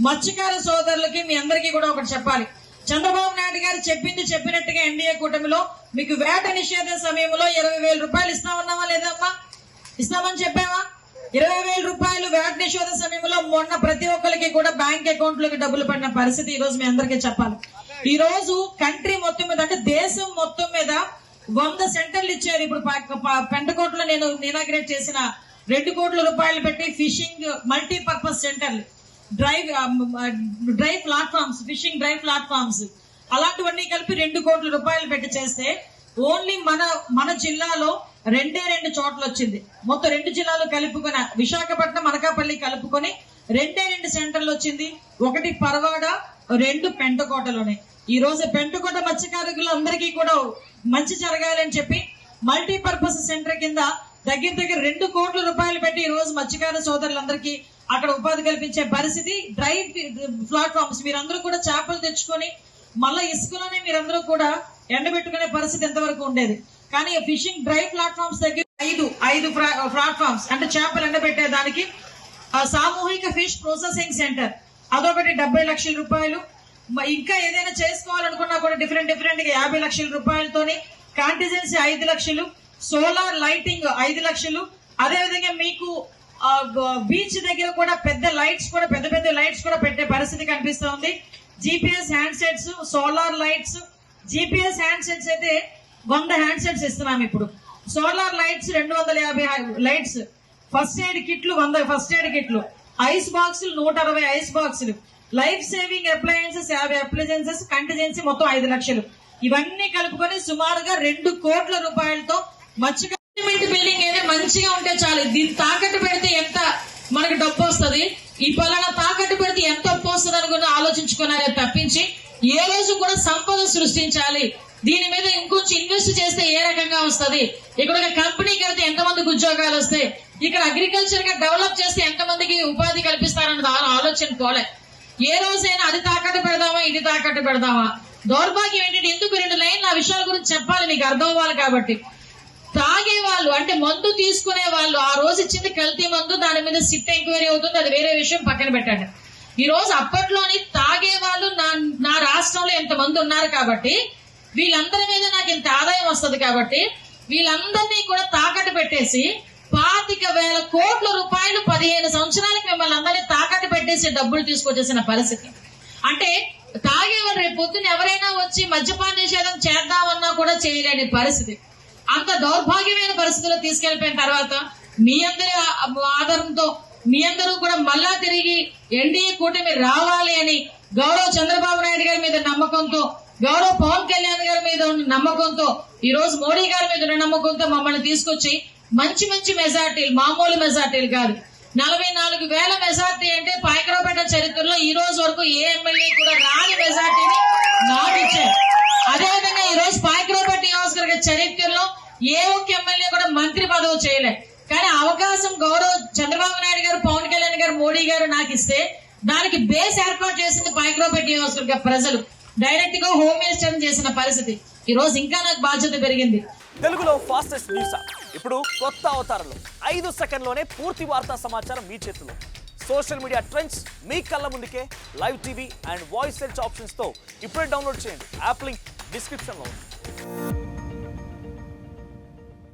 మత్స్యకార సోదరులకి మీ అందరికీ కూడా ఒకటి చెప్పాలి. చంద్రబాబు నాయుడు గారు చెప్పినట్టుగా ఎన్డీఏ కూటమిలో మీకు వేట నిషేధ సమయంలో 20,000 రూపాయలు ఇస్తామన్నావా లేదమ్మా? ఇస్తామని చెప్పావా? 20,000 రూపాయలు వేట నిషేధ సమయంలో మొన్న ప్రతి ఒక్కరికి కూడా బ్యాంక్ అకౌంట్ లోకి డబ్బులు పడిన పరిస్థితి ఈ రోజు మీ అందరికీ చెప్పాలి. ఈ రోజు కంట్రీ మొత్తం మీద అంటే దేశం మొత్తం మీద 100 సెంటర్లు ఇచ్చారు. ఇప్పుడు పెంటకోటలో నేను ఇనాగ్రేట్ చేసిన 2 కోట్ల రూపాయలు పెట్టి ఫిషింగ్ మల్టీపర్పస్ సెంటర్లు, dry platforms, fishing dry platforms, అలాంటివన్నీ కలిపి 2 కోట్ల రూపాయలు పెట్టి చేస్తే ఓన్లీ మన జిల్లాలో 2 చోట్ల వచ్చింది. మొత్తం 2 జిల్లాలు కలుపుకొని విశాఖపట్నం, అనకాపల్లి కలుపుకొని 2 సెంటర్లు వచ్చింది. ఒకటి పరవాడ, 2 పెంటకోటలోనే. ఈ రోజు పెంటకోట మత్స్యకారులు అందరికీ కూడా మంచి జరగాలని చెప్పి మల్టీపర్పస్ సెంటర్ కింద దగ్గర 2 కోట్ల రూపాయలు పెట్టి ఈ రోజు మత్స్యకార సోదరులందరికీ అక్కడ ఉపాధి కల్పించే పరిస్థితి. డ్రై ప్లాట్ఫామ్స్ మీరందరూ కూడా చేపలు తెచ్చుకొని మళ్ళా ఇసుకలోనే మీరందరూ కూడా ఎండబెట్టుకునే పరిస్థితి ఎంతవరకు ఉండేది. కానీ ఫిషింగ్ డ్రై ప్లాట్ఫామ్స్ దగ్గర 5 ప్లాట్ఫామ్స్ అంటే చేపలు ఎండబెట్టే దానికి సామూహిక ఫిష్ ప్రాసెసింగ్ సెంటర్ అదొకటి 70 లక్షల రూపాయలు. ఇంకా ఏదైనా చేసుకోవాలనుకున్నా కూడా డిఫరెంట్ గా 50 లక్షల రూపాయలతోని కాంటిజెన్సీ 5 లక్షలు, సోలార్ లైటింగ్ 5 లక్షలు. అదేవిధంగా మీకు బీచ్ దగ్గర కూడా పెద్ద లైట్స్ కూడా పెట్టే పరిస్థితి కనిపిస్తోంది. GPS hand sets, solar lights. GPS hand sets అయితే 100 హ్యాండ్ సెట్స్ ఇస్తున్నాం ఇప్పుడు. Solar lights 250 lights. First aid కిట్లు 100 ఫస్ట్ ఎయిడ్ కిట్లు. ఐస్ బాక్సులు 160 ఐస్ బాక్సులు. Life saving appliances 50 appliances. Contingency మొత్తం 5 లక్షలు. ఇవన్నీ కలుపుకొని సుమారుగా 2 కోట్ల రూపాయలతో మత్స్యకార బిల్డింగ్ ఏదో మంచిగా ఉంటే చాలు. దీన్ని తాకట్టు పెడితే ఎంత మనకి డబ్బు వస్తుంది, ఈ పలానా తాకట్టు పెడితే ఎంత డబ్బు వస్తుంది అని కూడా ఆలోచించుకున్నారే తప్పించి ఏ రోజు కూడా సంపద సృష్టించాలి, దీని మీద ఇంకొంచెం ఇన్వెస్ట్ చేస్తే ఏ రకంగా వస్తుంది, ఇక్కడ ఒక కంపెనీ కడితే ఎంతమందికి ఉద్యోగాలు వస్తాయి, ఇక్కడ అగ్రికల్చర్ గా డెవలప్ చేస్తే ఎంతమందికి ఉపాధి కల్పిస్తారన్న ఆలోచన పోలే. ఏ రోజైనా అది తాకట్టు పెడదామా, ఇది తాకట్టు పెడదామా? దౌర్భాగ్యం ఏంటంటే ఎందుకు 2 లైన్లు ఆ విషయాల గురించి చెప్పాలి, మీకు అర్థం అవ్వాలి కాబట్టి. తాగే వాళ్ళు అంటే మందు తీసుకునే వాళ్ళు ఆ రోజు ఇచ్చింది కల్తీ మందు, దాని మీద సిట్ ఎంక్వైరీ అవుతుంది, అది వేరే విషయం, పక్కన పెట్టండి. ఈ రోజు అప్పట్లోని తాగే వాళ్ళు నా రాష్ట్రంలో ఎంతమంది ఉన్నారు కాబట్టి వీళ్ళందరి మీద నాకు ఇంత ఆదాయం వస్తుంది కాబట్టి వీళ్ళందరినీ కూడా తాకట్టు పెట్టేసి 25,000 కోట్ల రూపాయలు 15 సంవత్సరాలకు మిమ్మల్ని అందరినీ తాకట్టు పెట్టేసి డబ్బులు తీసుకొచ్చేసిన పరిస్థితి. అంటే తాగేవాళ్ళు రేపు పొద్దున ఎవరైనా వచ్చి మద్యపాన నిషేధం చేద్దామన్నా కూడా చేయలేని పరిస్థితి. అంత దౌర్భాగ్యమైన పరిస్థితుల్లో తీసుకెళ్లిపోయిన తర్వాత మీ అందరి ఆధారంతో మీ అందరూ కూడా మళ్ళా తిరిగి ఎన్డీఏ కూటమి రావాలి అని గౌరవ చంద్రబాబు నాయుడు గారి మీద నమ్మకంతో, గౌరవ పవన్ కళ్యాణ్ గారి మీద ఉన్న నమ్మకంతో, ఈ రోజు మోడీ గారి మీద ఉన్న నమ్మకంతో మమ్మల్ని తీసుకొచ్చి మంచి మెజార్టీలు, మామూలు మెజార్టీలు కాదు, 44,000 మెజార్టీ అంటే పాయకరావుపేట చరిత్రలో ఈ రోజు వరకు ఏ ఎమ్మెల్యే కూడా రాని మెజార్టీని నాకు ఇచ్చారు. అదేవిధంగా ఈ రోజు పాయకరావుపేట నియోజకవర్గ చరిత్రలో ఏ ఒక్క ఎమ్మెల్యే కూడా మంత్రి పదవి చేయలే. కానీ అవకాశం గౌరవ చంద్రబాబు నాయుడు గారు, పవన్ కళ్యాణ్ గారు, మోడీ గారు నాకు ఇస్తే దానికి బేస్ ఏర్పాటు చేసింది పాయకరావుపేట నియోజకవర్గ ప్రజలు. డైరెక్ట్ గా హోమ్ మినిస్టర్ చేసిన పరిస్థితి. ఈ రోజు ఇంకా నాకు బాధ్యత పెరిగింది. తెలుగులో ఫాస్టెస్ట్ న్యూస్ ఇప్పుడు కొత్త అవతారంలో 5 సెకండ్లోనే పూర్తి వార్తా సమాచారం మీ చేతిలో. సోషల్ మీడియా ట్రెండ్స్ మీ కళ్ళ ముందుకే live TV and voice search options తో ఇప్పుడే డౌన్లోడ్ చేయండి. యాప్ లింక్ డిస్క్రిప్షన్ లో ఉంది.